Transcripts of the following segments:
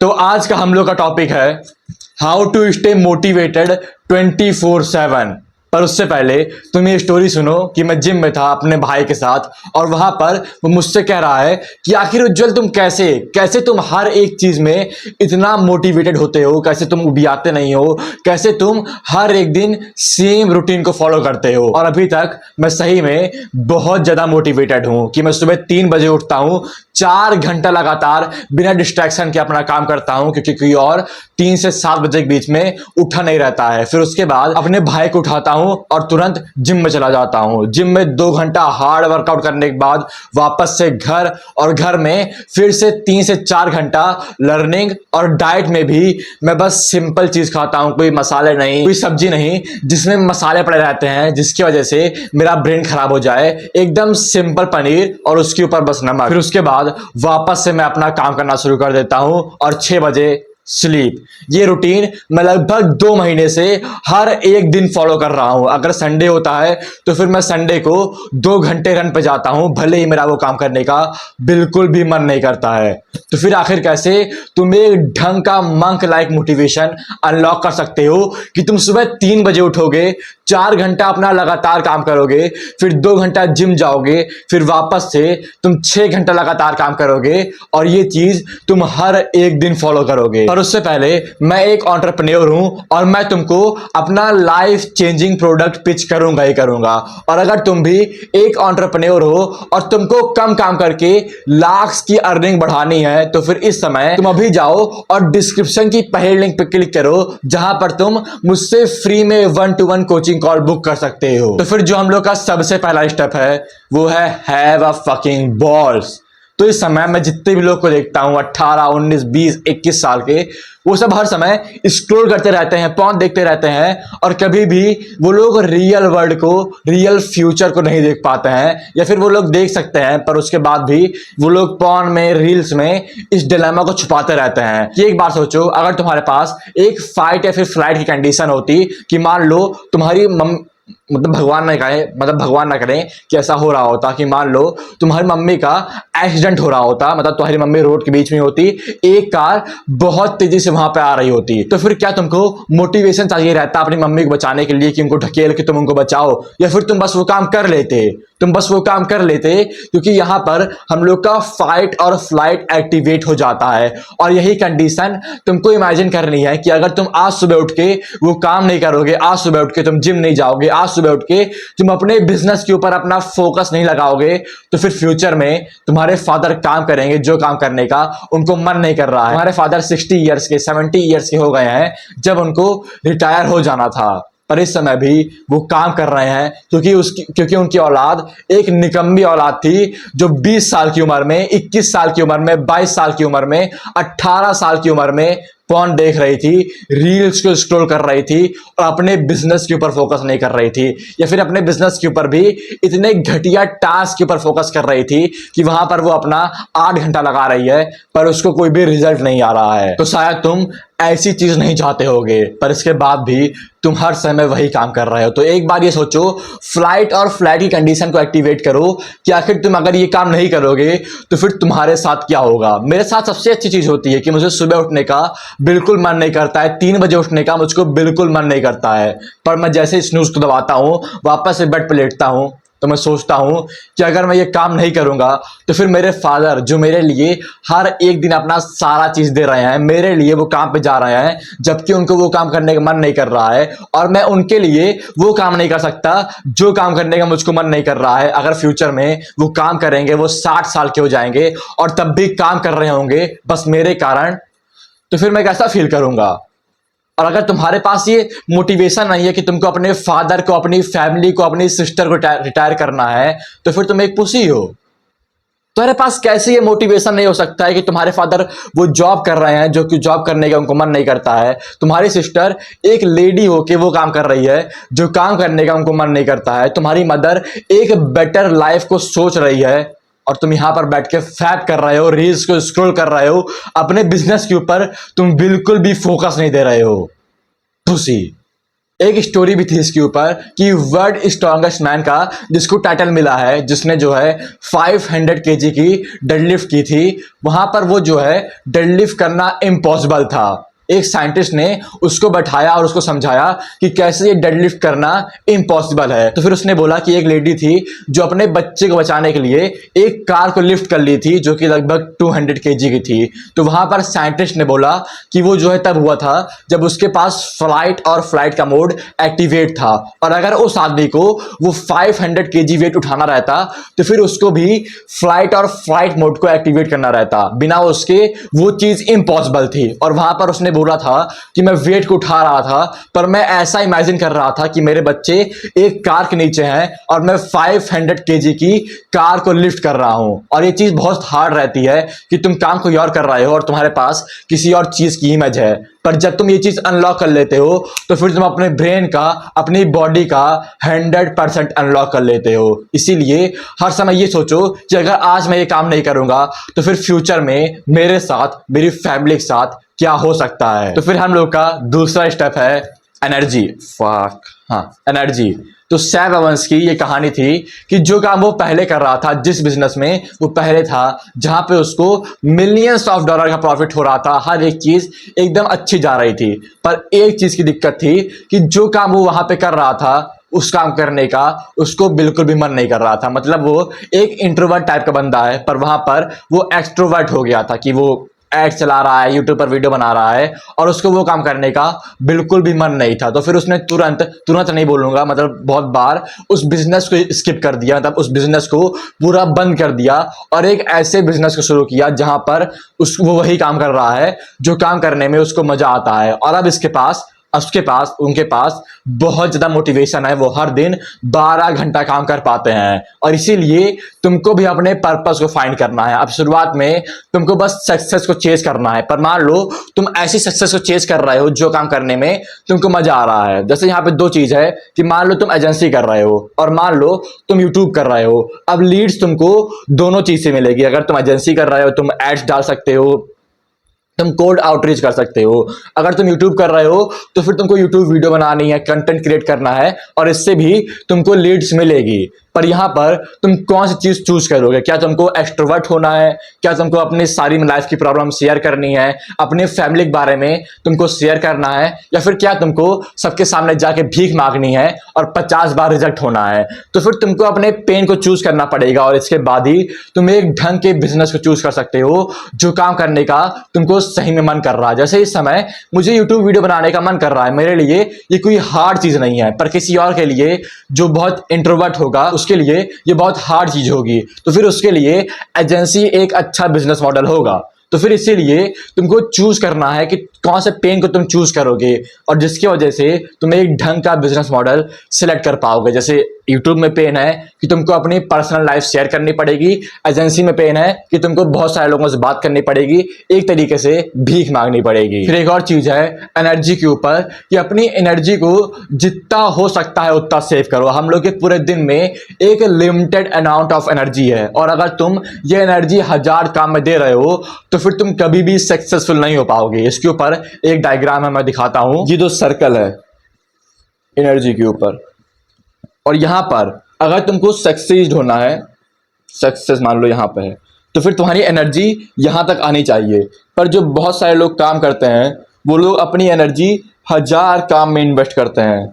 तो आज का हम लोग का टॉपिक है हाउ टू स्टे मोटिवेटेड 24/7। पर उससे पहले तुम ये स्टोरी सुनो कि मैं जिम में था अपने भाई के साथ और वहां पर वो मुझसे कह रहा है कि आखिर उज्जवल तुम कैसे कैसे तुम हर एक चीज में इतना मोटिवेटेड होते हो, कैसे तुम उबियाते नहीं हो, कैसे तुम हर एक दिन सेम रूटीन को फॉलो करते हो। और अभी तक मैं सही में बहुत ज्यादा मोटिवेटेड हूं कि मैं सुबह 3 बजे उठता हूं, 4 घंटा लगातार बिना डिस्ट्रैक्शन के अपना काम करता हूं, क्योंकि कोई और 3 से 7 बजे के बीच में उठा नहीं रहता है। फिर उसके बाद अपने भाई को उठाता हूं और तुरंत जिम में चला जाता हूं। जिम में 2 घंटा हार्ड वर्कआउट करने के बाद वापस से घर, और घर में फिर से 3 से 4 घंटा लर्निंग। और डाइट में भी मैं बस सिंपल चीज खाता हूं, कोई मसाले नहीं, कोई सब्जी नहीं जिसमें मसाले पड़े रहते हैं जिसकी वजह से मेरा ब्रेन खराब हो जाए। एकदम सिंपल पनीर और उसके ऊपर बस नमक। फिर उसके बाद वापस से मैं अपना काम करना शुरू कर देता हूं और 6 बजे स्लीप। ये रूटीन मैं लगभग 2 महीने से हर एक दिन फॉलो कर रहा हूं। अगर संडे होता है तो फिर मैं संडे को 2 घंटे रन पे जाता हूं, भले ही मेरा वो काम करने का बिल्कुल भी मन नहीं करता है। तो फिर आखिर कैसे तुम एक ढंग का मंक लाइक मोटिवेशन अनलॉक कर सकते हो कि तुम सुबह 3 बजे उठोगे, 4 घंटा अपना लगातार काम करोगे, फिर 2 घंटा जिम जाओगे, फिर वापस से तुम 6 घंटा लगातार काम करोगे और ये चीज तुम हर एक दिन फॉलो करोगे। और उससे पहले मैं एक एंटरप्रेन्योर हूं और मैं तुमको अपना लाइफ चेंजिंग प्रोडक्ट पिच करूंगा ही करूंगा। और अगर तुम भी एक एंटरप्रेन्योर हो और तुमको कम काम करके लाख्स की अर्निंग बढ़ानी है तो फिर इस समय तुम अभी जाओ और डिस्क्रिप्शन की पहले लिंक पे क्लिक करो, जहां पर तुम मुझसे फ्री में 1-to-1 कोचिंग कॉल बुक कर सकते हो। तो फिर जो हम लोग का सबसे पहला स्टेप है वो है हैव अ फकिंग बॉल्स। तो इस समय मैं जितने भी लोग को देखता हूं 18, 19, 20, 21 साल के, वो सब हर समय स्क्रॉल करते रहते हैं, पॉन देखते रहते हैं और कभी भी वो लोग रियल वर्ल्ड को, रियल फ्यूचर को नहीं देख पाते हैं। या फिर वो लोग देख सकते हैं पर उसके बाद भी वो लोग पॉन में, रील्स में इस डिलेमा को छुपाते रहते हैं। कि एक बार सोचो, अगर तुम्हारे पास एक फाइट या फिर फ्लाइट की कंडीशन होती कि मान लो तुम्हारी भगवान ना करें कि ऐसा हो रहा होता कि मान लो तुम्हारी मम्मी का एक्सीडेंट हो रहा होता, मतलब तुम्हारी मम्मी रोड के बीच में होती, एक कार बहुत तेजी से वहां पे आ रही होती, तो फिर क्या तुमको मोटिवेशन चाहिए रहता अपनी मम्मी को बचाने के लिए कि उनको ढकेल के तुम उनको बचाओ, या फिर तुम बस वो काम कर लेते? तुम बस वो काम कर लेते क्योंकि यहां पर हम लोग का फाइट और फ्लाइट एक्टिवेट हो जाता है। और यही कंडीशन तुमको इमेजिन करनी है कि अगर तुम आज सुबह उठ के वो काम नहीं करोगे, आज सुबह उठ के तुम जिम नहीं जाओगे, आज सुबह उठ के तुम अपने बिजनेस के ऊपर अपना फोकस नहीं लगाओगे, तो फिर फ्यूचर में तुम्हारे फादर काम करेंगे जो काम करने का उनको मन नहीं कर रहा है। हमारे फादर 60 ईयर्स के, 70 ईयर्स के हो गए हैं जब उनको रिटायर हो जाना था, पर इस समय भी वो काम कर रहे हैं क्योंकि उनकी औलाद एक निकम्मी औलाद थी जो 20 साल की उम्र में, 21 साल की उम्र में, 22 साल की उम्र में, 18 साल की उम्र में पॉन देख रही थी, रील्स को स्क्रॉल कर रही थी और अपने बिजनेस के ऊपर फोकस नहीं कर रही थी, या फिर अपने बिजनेस के ऊपर भी इतने घटिया टास्क के ऊपर फोकस कर रही थी कि वहां पर वो अपना 8 घंटा लगा रही है पर उसको कोई भी रिजल्ट नहीं आ रहा है। तो शायद तुम ऐसी चीज नहीं चाहते होगे, पर इसके बाद भी तुम हर समय वही काम कर रहे हो। तो एक बार ये सोचो, फ्लाइट और फ्लाइट की कंडीशन को एक्टिवेट करो कि आखिर तुम अगर ये काम नहीं करोगे तो फिर तुम्हारे साथ क्या होगा। मेरे साथ सबसे अच्छी चीज होती है कि मुझे सुबह उठने का बिल्कुल मन नहीं करता है, 3 बजे उठने का मुझको बिल्कुल मन नहीं करता है, पर मैं जैसे स्नूज को दबाता हूं, वापस से बेड पर लेटता हूं, तो मैं सोचता हूं कि अगर मैं ये काम नहीं करूंगा तो फिर मेरे फादर जो मेरे लिए हर एक दिन अपना सारा चीज दे रहे हैं, मेरे लिए वो काम पे जा रहे हैं जबकि उनको वो काम करने का मन नहीं कर रहा है, और मैं उनके लिए वो काम नहीं कर सकता जो काम करने का मुझको मन नहीं कर रहा है। अगर फ्यूचर में वो काम करेंगे, वो 60 साल के हो जाएंगे और तब भी काम कर रहे होंगे बस मेरे कारण, तो फिर मैं कैसा फील करूंगा। और अगर तुम्हारे पास ये मोटिवेशन नहीं है कि तुमको अपने फादर को, अपनी फैमिली को, अपनी सिस्टर को रिटायर करना है, तो फिर तुम एक पुसी हो। तुम्हारे पास कैसे ये मोटिवेशन नहीं हो सकता है कि तुम्हारे फादर वो जॉब कर रहे हैं जो कि जॉब करने का उनको मन नहीं करता है, तुम्हारी सिस्टर एक लेडी हो के वो काम कर रही है जो काम करने का उनको मन नहीं करता है, तुम्हारी मदर एक बेटर लाइफ को सोच रही है और तुम यहां पर बैठ के फैप कर रहे हो, रील्स को स्क्रॉल कर रहे हो, अपने बिजनेस के ऊपर तुम बिल्कुल भी फोकस नहीं दे रहे हो। पुसी। एक स्टोरी भी थी इसके ऊपर कि वर्ल्ड स्ट्रॉन्गेस्ट मैन का जिसको टाइटल मिला है, जिसने जो है 500 केजी की डेडलिफ्ट की थी, वहां पर वो जो है डेडलिफ्ट करना इम्पॉसिबल था। एक साइंटिस्ट ने उसको बैठाया और उसको समझाया कि कैसे ये डेडलिफ्ट करना इम्पॉसिबल है। तो फिर उसने बोला कि एक लेडी थी जो अपने बच्चे को बचाने के लिए एक कार को लिफ्ट कर ली थी जो कि लगभग 200 केजी की थी। तो वहां पर साइंटिस्ट ने बोला कि वो जो है तब हुआ था जब उसके पास फ्लाइट का मोड एक्टिवेट था, और अगर उस आदमी को वो 500 केजी वेट उठाना रहता तो फिर उसको भी फ्लाइट मोड को एक्टिवेट करना रहता, बिना उसके वो चीज इम्पॉसिबल थी। और वहां पर उसने बोला था कि मैं वेट को उठा रहा था पर मैं ऐसा इमेजिन कर रहा था कि मेरे बच्चे एक कार के नीचे हैं और मैं 500 केजी की कार को लिफ्ट कर रहा हूं। और ये चीज बहुत हार्ड रहती है कि तुम काम कोई और कर रहे हो और तुम्हारे पास किसी और चीज की इमेज है, पर जब तुम ये चीज अनलॉक कर लेते हो तो फिर तुम अपने ब्रेन का, अपनी बॉडी का 100% अनलॉक कर लेते हो। इसीलिए हर समय ये सोचो कि अगर आज मैं ये काम नहीं करूंगा तो फिर फ्यूचर में मेरे साथ, मेरी फैमिली के साथ क्या हो सकता है। तो फिर हम लोग का दूसरा स्टेप है एनर्जी। एनर्जी। तो सैम एवंस की ये कहानी थी कि जो काम वो पहले कर रहा था, जिस बिजनेस में वो पहले था, जहां पे उसको मिलियंस ऑफ डॉलर का प्रॉफिट हो रहा था, हर एक चीज एकदम अच्छी जा रही थी, पर एक चीज की दिक्कत थी कि जो काम वो वहां पे कर रहा था उस काम करने का उसको बिल्कुल भी मन नहीं कर रहा था। मतलब वो एक इंट्रोवर्ट टाइप का बंदा है, पर वहां पर वो एक्सट्रोवर्ट हो गया था कि वो एड चला रहा है, यूट्यूब पर वीडियो बना रहा है और उसको वो काम करने का बिल्कुल भी मन नहीं था। तो फिर उसने तुरंत नहीं बोलूंगा, मतलब बहुत बार उस बिजनेस को स्किप कर दिया, मतलब उस बिजनेस को पूरा बंद कर दिया और एक ऐसे बिजनेस को शुरू किया जहां पर वो वही काम कर रहा है जो काम करने में उसको मजा आता है। और अब उनके पास बहुत ज्यादा मोटिवेशन है, वो हर दिन 12 घंटा काम कर पाते हैं। और इसीलिए तुमको भी अपने पर्पस को फाइंड करना है। अब शुरुआत में तुमको बस सक्सेस को चेज करना है, पर मान लो तुम ऐसी सक्सेस को चेज कर रहे हो जो काम करने में तुमको मजा आ रहा है। जैसे यहाँ पे दो चीज है कि मान लो तुम एजेंसी कर रहे हो और मान लो तुम यूट्यूब कर रहे हो। अब लीड्स तुमको दोनों चीज से मिलेगी। अगर तुम एजेंसी कर रहे हो तुम एड्स डाल सकते हो, तुम कोल्ड आउटरीच कर सकते हो। अगर तुम YouTube कर रहे हो तो फिर तुमको YouTube वीडियो बनानी है, कंटेंट क्रिएट करना है और इससे भी तुमको लीड्स मिलेगी। पर यहाँ पर तुम कौन सी चीज चूज करोगे? क्या तुमको एक्सट्रोवर्ट होना है? क्या तुमको अपनी सारी लाइफ की प्रॉब्लम शेयर करनी है, अपने फैमिली के बारे में तुमको शेयर करना है, या फिर क्या तुमको सबके सामने जाके भीख मांगनी है और 50 बार रिजेक्ट होना है? तो फिर तुमको अपने पेन को चूज करना पड़ेगा और इसके बाद ही तुम एक ढंग के बिजनेस को चूज कर सकते हो जो काम करने का तुमको सही में मन कर रहा है। जैसे इस समय मुझे YouTube वीडियो बनाने का मन कर रहा है, मेरे लिए ये कोई हार्ड चीज नहीं है, पर किसी और के लिए जो बहुत इंट्रोवर्ट होगा उसके लिए ये बहुत हार्ड चीज होगी। तो फिर उसके लिए एजेंसी एक अच्छा बिजनेस मॉडल होगा। तो फिर इसीलिए तुमको चूज करना है कि कौन से पेन को तुम चूज करोगे और जिसकी वजह से तुम एक ढंग का बिजनेस मॉडल सिलेक्ट कर पाओगे। जैसे यूट्यूब में पेन है कि तुमको अपनी पर्सनल लाइफ शेयर करनी पड़ेगी, एजेंसी में पेन है कि तुमको बहुत सारे लोगों से बात करनी पड़ेगी, एक तरीके से भीख मांगनी पड़ेगी। फिर एक और चीज है एनर्जी के ऊपर कि अपनी एनर्जी को जितना हो सकता है उतना सेव करो। हम लोग के पूरे दिन में एक लिमिटेड अमाउंट ऑफ एनर्जी है और अगर तुम ये एनर्जी 1000 काम में दे रहे हो तो फिर तुम कभी भी सक्सेसफुल नहीं हो पाओगे। इसके ऊपर एक डायग्राम है, मैं दिखाता हूं। ये दो सर्कल है एनर्जी के ऊपर, और यहां पर अगर तुमको सक्सेस होना है, सक्सेस मान लो यहां पे है, तो फिर तुम्हारी एनर्जी यहां तक आनी चाहिए। पर जो बहुत सारे लोग काम करते हैं वो लोग अपनी एनर्जी 1000 काम में इन्वेस्ट करते हैं।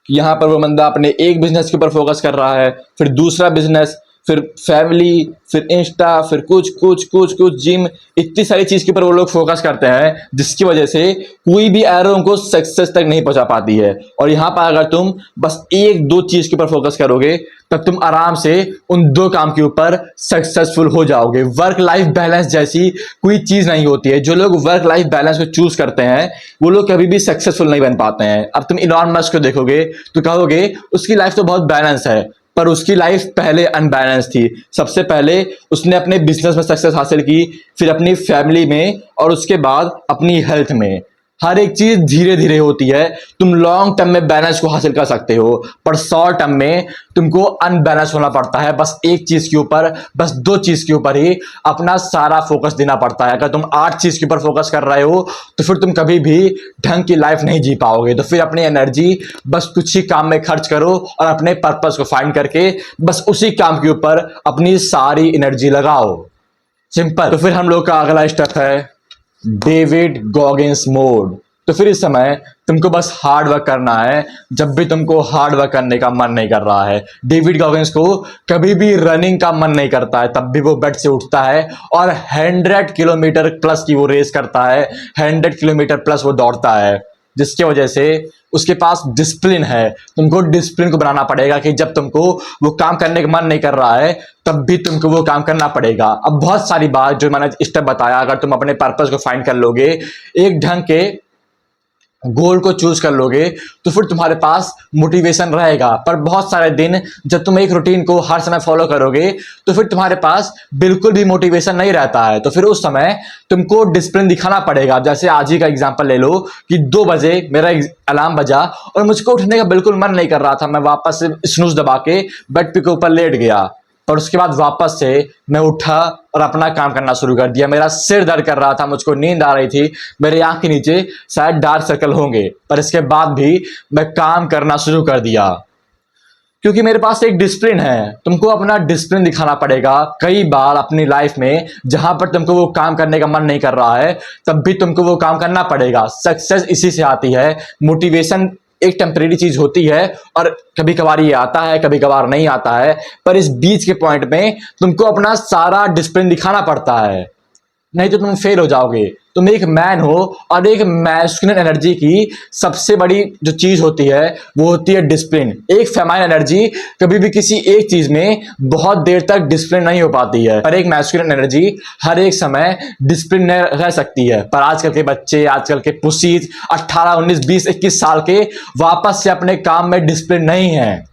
यहां पर वो बंदा अपने एक बिजनेस के ऊपर फोकस कर रहा है, फिर दूसरा बिजनेस, फिर फैमिली, फिर इंस्टा, फिर कुछ जिम, इतनी सारी चीज के ऊपर वो लोग फोकस करते हैं जिसकी वजह से कोई भी एरो उनको सक्सेस तक नहीं पहुंचा पाती है। और यहां पर अगर तुम बस एक दो चीज के ऊपर फोकस करोगे तब तुम आराम से उन दो काम के ऊपर सक्सेसफुल हो जाओगे। वर्क लाइफ बैलेंस जैसी कोई चीज नहीं होती है। जो लोग वर्क लाइफ बैलेंस को चूज करते हैं वो लोग कभी भी सक्सेसफुल नहीं बन पाते हैं। अब तुम इलॉन मस्क को देखोगे तो कहोगे उसकी लाइफ तो बहुत बैलेंस है, पर उसकी लाइफ पहले अनबैलेंस थी। सबसे पहले उसने अपने बिजनेस में सक्सेस हासिल की, फिर अपनी फैमिली में, और उसके बाद अपनी हेल्थ में। हर एक चीज धीरे धीरे होती है। तुम लॉन्ग टर्म में बैलेंस को हासिल कर सकते हो, पर शॉर्ट टर्म में तुमको अनबैलेंस होना पड़ता है। बस एक चीज के ऊपर, बस दो चीज के ऊपर ही अपना सारा फोकस देना पड़ता है। अगर तुम 8 चीज के ऊपर फोकस कर रहे हो तो फिर तुम कभी भी ढंग की लाइफ नहीं जी पाओगे। तो फिर अपनी एनर्जी बस कुछ ही काम में खर्च करो और अपने पर्पस को फाइंड करके बस उसी काम के ऊपर अपनी सारी एनर्जी लगाओ। सिंपल। तो फिर हम लोग का अगला स्टेप है डेविड गॉगिंस मोड। तो फिर इस समय तुमको बस हार्ड वर्क करना है। जब भी तुमको हार्ड वर्क करने का मन नहीं कर रहा है, डेविड गॉगिंस को कभी भी रनिंग का मन नहीं करता है, तब भी वो बेड से उठता है और 100 किलोमीटर प्लस की वो रेस करता है, 100 किलोमीटर प्लस वो दौड़ता है, जिसकी वजह से उसके पास डिसिप्लिन है। तुमको डिसिप्लिन को बनाना पड़ेगा कि जब तुमको वो काम करने का मन नहीं कर रहा है तब भी तुमको वो काम करना पड़ेगा। अब बहुत सारी बात जो मैंने स्टेप बताया, अगर तुम अपने पर्पस को फाइंड कर लोगे, एक ढंग के गोल को चूज कर लोगे, तो फिर तुम्हारे पास मोटिवेशन रहेगा। पर बहुत सारे दिन जब तुम एक रूटीन को हर समय फॉलो करोगे तो फिर तुम्हारे पास बिल्कुल भी मोटिवेशन नहीं रहता है। तो फिर उस समय तुमको डिसिप्लिन दिखाना पड़ेगा। जैसे आज ही का एग्जांपल ले लो कि 2 बजे मेरा अलार्म बजा और मुझको उठने का बिल्कुल मन नहीं कर रहा था। मैं वापस से स्नूज दबा के बेड के ऊपर लेट गया, और उसके बाद वापस से मैं उठा और अपना काम करना शुरू कर दिया। मेरा सिर दर्द कर रहा था, मुझको नींद आ रही थी, मेरे आंख के नीचे शायद डार्क सर्कल होंगे, पर इसके बाद भी मैं काम करना शुरू कर दिया क्योंकि मेरे पास एक डिसिप्लिन है। तुमको अपना डिसिप्लिन दिखाना पड़ेगा। कई बार अपनी लाइफ में जहां पर तुमको वो काम करने का मन नहीं कर रहा है तब भी तुमको वो काम करना पड़ेगा। सक्सेस इसी से आती है। मोटिवेशन एक टेम्परेरी चीज होती है और कभी कभार ये आता है, कभी कभार नहीं आता है, पर इस बीच के पॉइंट में तुमको अपना सारा डिसिप्लिन दिखाना पड़ता है, नहीं तो तुम फेल हो जाओगे। तुम एक मैन हो और एक मैस्कुलिन एनर्जी की सबसे बड़ी जो चीज होती है वो होती है डिसिप्लिन। एक फेमाइन एनर्जी कभी भी किसी एक चीज में बहुत देर तक डिसिप्लिन नहीं हो पाती है, पर एक मैस्कुलिन एनर्जी हर एक समय डिसिप्लिन में रह सकती है। पर आजकल के बच्चे, आजकल के पुसीज 18, 19, 20, 21 साल के वापस से अपने काम में डिसिप्लिन नहीं है,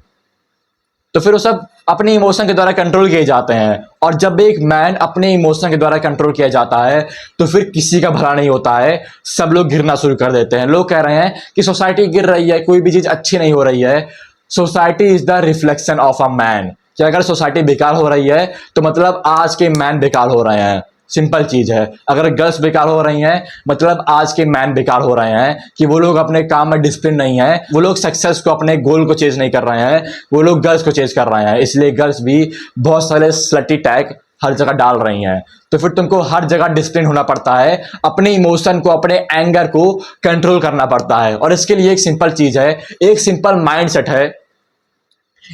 तो फिर वो सब अपने इमोशन के द्वारा कंट्रोल किए जाते हैं। और जब एक मैन अपने इमोशन के द्वारा कंट्रोल किया जाता है तो फिर किसी का भला नहीं होता है, सब लोग गिरना शुरू कर देते हैं। लोग कह रहे हैं कि सोसाइटी गिर रही है, कोई भी चीज अच्छी नहीं हो रही है। Society is the reflection of a man. कि अगर सोसाइटी बेकार हो रही है तो मतलब आज के मैन बेकार हो रहे हैं। सिंपल चीज है। अगर गर्ल्स बेकार हो रही हैं मतलब आज के मैन बेकार हो रहे हैं, कि वो लोग अपने काम में डिसिप्लिन नहीं है, वो लोग सक्सेस को, अपने गोल को चेज नहीं कर रहे हैं, वो लोग गर्ल्स को चेज कर रहे हैं। इसलिए गर्ल्स भी बहुत सारे स्लटी टैग हर जगह डाल रही हैं। तो फिर तुमको हर जगह डिसिप्लिन होना पड़ता है, अपने इमोशन को, अपने एंगर को कंट्रोल करना पड़ता है। और इसके लिए एक सिंपल चीज है, एक सिंपल माइंडसेट है।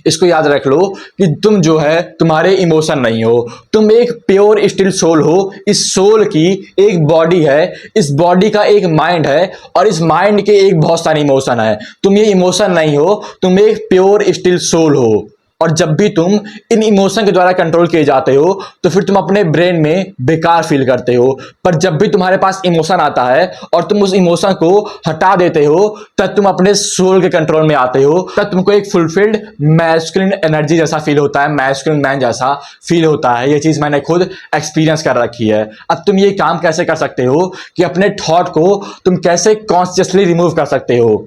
इसको याद रख लो कि तुम जो है तुम्हारे इमोशन नहीं हो, तुम एक प्योर स्टिल सोल हो। इस सोल की एक बॉडी है, इस बॉडी का एक माइंड है और इस माइंड के एक बहुत सारे इमोशन है। तुम ये इमोशन नहीं हो, तुम एक प्योर स्टिल सोल हो। और जब भी तुम इन इमोशन के द्वारा कंट्रोल किए जाते हो तो फिर तुम अपने ब्रेन में बेकार फील करते हो। पर जब भी तुम्हारे पास इमोशन आता है और तुम उस इमोशन को हटा देते हो तब तुम अपने सोल के कंट्रोल में आते हो। तब तुमको एक फुलफिल्ड मैस्कुलिन एनर्जी जैसा फील होता है, मैस्कुलिन मैन जैसा फील होता है। ये चीज मैंने खुद एक्सपीरियंस कर रखी है। अब तुम ये काम कैसे कर सकते हो कि अपने थॉट को तुम कैसे कॉन्शियसली रिमूव कर सकते हो।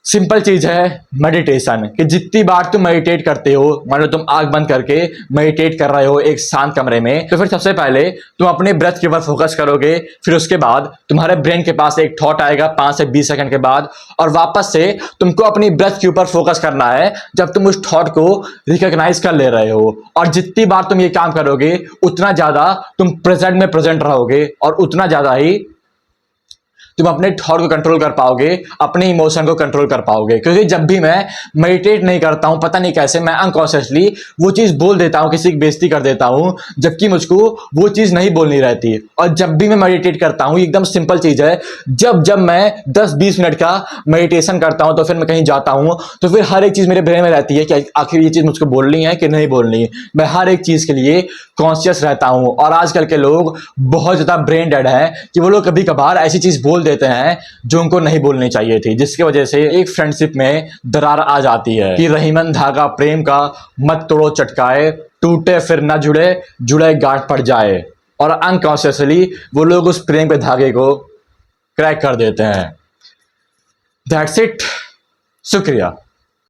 सिंपल चीज है मेडिटेशन। कि जितनी बार तुम मेडिटेट करते हो, मान लो तुम आंख बंद करके मेडिटेट कर रहे हो एक शांत कमरे में, तो फिर सबसे पहले तुम अपने ब्रेथ के ऊपर फोकस करोगे। फिर उसके बाद तुम्हारे ब्रेन के पास एक थॉट आएगा 5 से 20 सेकंड के बाद, और वापस से तुमको अपनी ब्रेथ के ऊपर फोकस करना है जब तुम उस थॉट को रिकॉग्नाइज कर ले रहे हो। और जितनी बार तुम ये काम करोगे उतना ज्यादा तुम प्रेजेंट में प्रेजेंट रहोगे और उतना ज्यादा ही तुम अपने थॉट को कंट्रोल कर पाओगे, अपने इमोशन को कंट्रोल कर पाओगे। क्योंकि जब भी मैं मेडिटेट नहीं करता हूं, पता नहीं कैसे मैं अनकॉन्शियसली वो चीज बोल देता हूं, किसी की बेइज्जती कर देता हूं, जबकि मुझको वो चीज नहीं बोलनी रहती। और जब भी मैं मेडिटेट करता हूं, एकदम सिंपल चीज है, जब मैं 10-20 मिनट का मेडिटेशन करता हूं तो फिर मैं कहीं जाता हूं तो फिर हर एक चीज मेरे ब्रेन में रहती है कि आखिर ये चीज मुझको बोलनी है कि नहीं बोलनी। मैं हर एक चीज के लिए कॉन्शियस रहता हूं। और आजकल के लोग बहुत ज्यादा ब्रेन डेड है कि वो लोग कभी कभार ऐसी चीज बोल देते हैं जो उनको नहीं बोलनी चाहिए थी, जिसकी वजह से एक फ्रेंडशिप में दरार आ जाती है। कि रहीमन धागा प्रेम का मत तोड़ो चटकाए, टूटे फिर न जुड़े, जुड़े गांठ पड़ जाए। और अनकॉन्शियसली वो लोग उस प्रेम के धागे को क्रैक कर देते हैं। दैट्स इट, शुक्रिया।